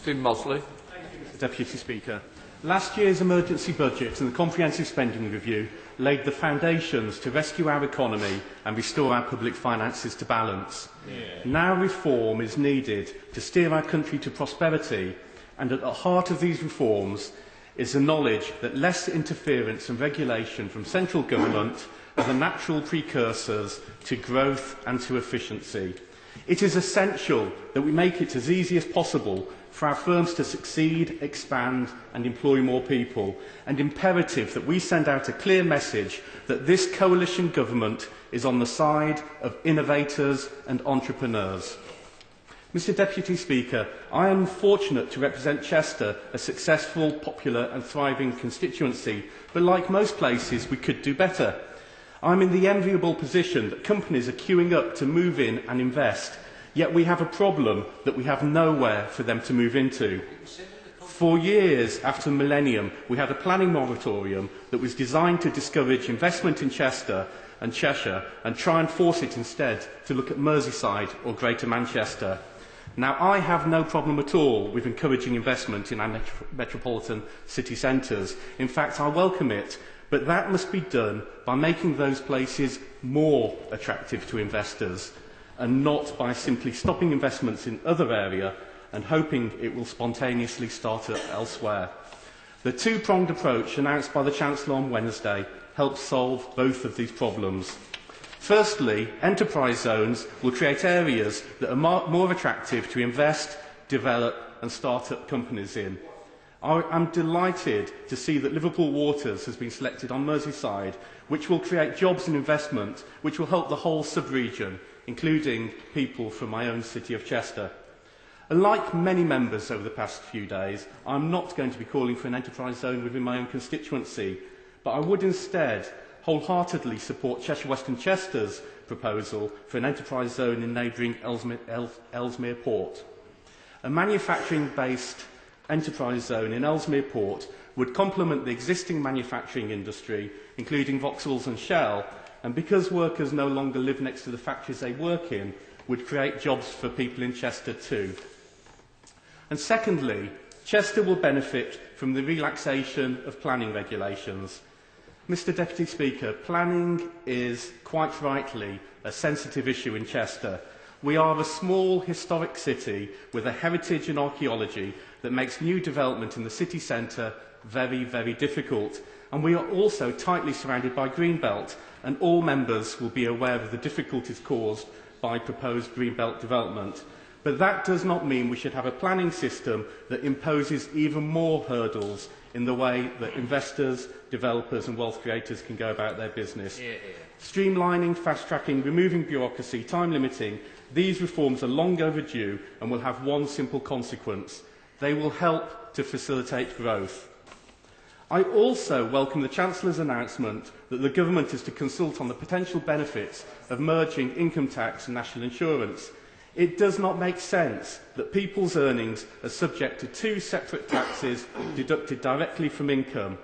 Stephen Mosley. Mr Deputy Speaker. Last year's emergency budget and the comprehensive spending review laid the foundations to rescue our economy and restore our public finances to balance. Now reform is needed to steer our country to prosperity, and at the heart of these reforms is the knowledge that less interference and regulation from central government are the natural precursors to growth and to efficiency. It is essential that we make it as easy as possible for our firms to succeed, expand and employ more people, and imperative that we send out a clear message that this coalition government is on the side of innovators and entrepreneurs. Mr Deputy Speaker, I am fortunate to represent Chester, a successful, popular and thriving constituency, but like most places we could do better. I am in the enviable position that companies are queuing up to move in and invest, yet we have a problem that we have nowhere for them to move into. For years after the millennium, we had a planning moratorium that was designed to discourage investment in Chester and Cheshire and try and force it instead to look at Merseyside or Greater Manchester. Now, I have no problem at all with encouraging investment in our metropolitan city centres. In fact, I welcome it. But that must be done by making those places more attractive to investors and not by simply stopping investments in other areas and hoping it will spontaneously start up elsewhere. The two-pronged approach announced by the Chancellor on Wednesday helps solve both of these problems. Firstly, enterprise zones will create areas that are more attractive to invest, develop and start up companies in. I am delighted to see that Liverpool Waters has been selected on Merseyside, which will create jobs and investment, which will help the whole sub-region, including people from my own city of Chester. And like many members over the past few days, I am not going to be calling for an enterprise zone within my own constituency, but I would instead wholeheartedly support Cheshire West and Chester's proposal for an enterprise zone in neighbouring Ellesmere Port. A manufacturing-based enterprise zone in Ellesmere Port would complement the existing manufacturing industry, including Vauxhalls and Shell, and because workers no longer live next to the factories they work in, would create jobs for people in Chester too. And secondly, Chester will benefit from the relaxation of planning regulations. Mr Deputy Speaker, planning is quite rightly a sensitive issue in Chester. We are a small historic city with a heritage and archaeology that makes new development in the city centre very, very difficult. And we are also tightly surrounded by Greenbelt, and all members will be aware of the difficulties caused by proposed Greenbelt development. But that does not mean we should have a planning system that imposes even more hurdles in the way that investors, developers and wealth creators can go about their business. Streamlining, fast-tracking, removing bureaucracy, time limiting, these reforms are long overdue and will have one simple consequence. They will help to facilitate growth. I also welcome the Chancellor's announcement that the Government is to consult on the potential benefits of merging income tax and national insurance. It does not make sense that people's earnings are subject to two separate taxes deducted directly from income.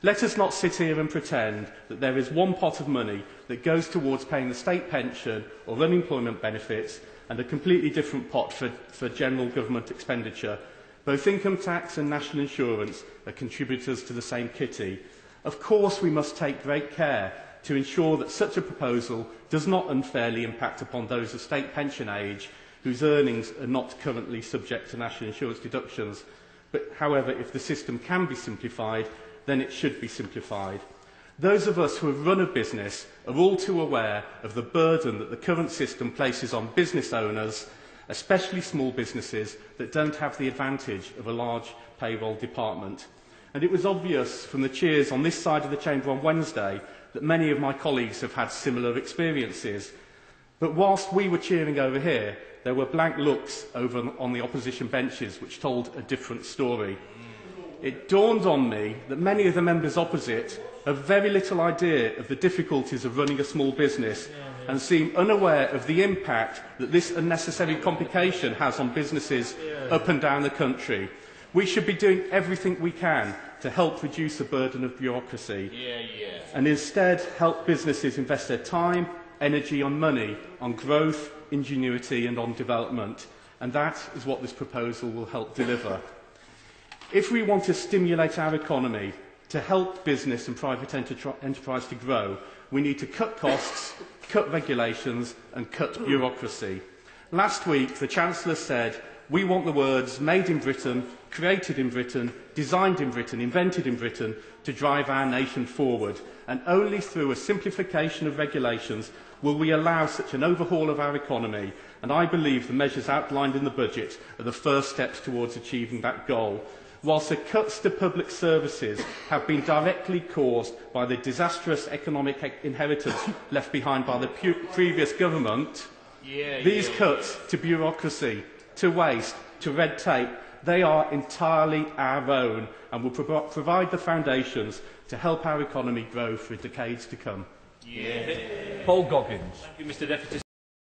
Let us not sit here and pretend that there is one pot of money that goes towards paying the state pension or unemployment benefits and a completely different pot for general government expenditure. Both income tax and national insurance are contributors to the same kitty. Of course, we must take great care to ensure that such a proposal does not unfairly impact upon those of state pension age whose earnings are not currently subject to national insurance deductions. But, however, if the system can be simplified, then it should be simplified. Those of us who have run a business are all too aware of the burden that the current system places on business owners, especially small businesses that don't have the advantage of a large payroll department. And it was obvious from the cheers on this side of the chamber on Wednesday that many of my colleagues have had similar experiences. But whilst we were cheering over here, there were blank looks over on the opposition benches which told a different story. It dawned on me that many of the members opposite have very little idea of the difficulties of running a small business and seem unaware of the impact that this unnecessary complication has on businesses up and down the country. We should be doing everything we can to help reduce the burden of bureaucracy and instead help businesses invest their time, energy and money on growth, ingenuity and on development. and that is what this proposal will help deliver. If we want to stimulate our economy, to help business and private enterprise to grow, we need to cut costs, cut regulations and cut bureaucracy. Last week, the Chancellor said, "We want the words made in Britain, created in Britain, designed in Britain, invented in Britain to drive our nation forward. And only through a simplification of regulations will we allow such an overhaul of our economy. And I believe the measures outlined in the budget are the first steps towards achieving that goal." Whilst the cuts to public services have been directly caused by the disastrous economic inheritance left behind by the previous government, these cuts to bureaucracy, to waste, to red tape, they are entirely our own and will provide the foundations to help our economy grow for decades to come. Paul Goggins. Thank you, Mr Deputy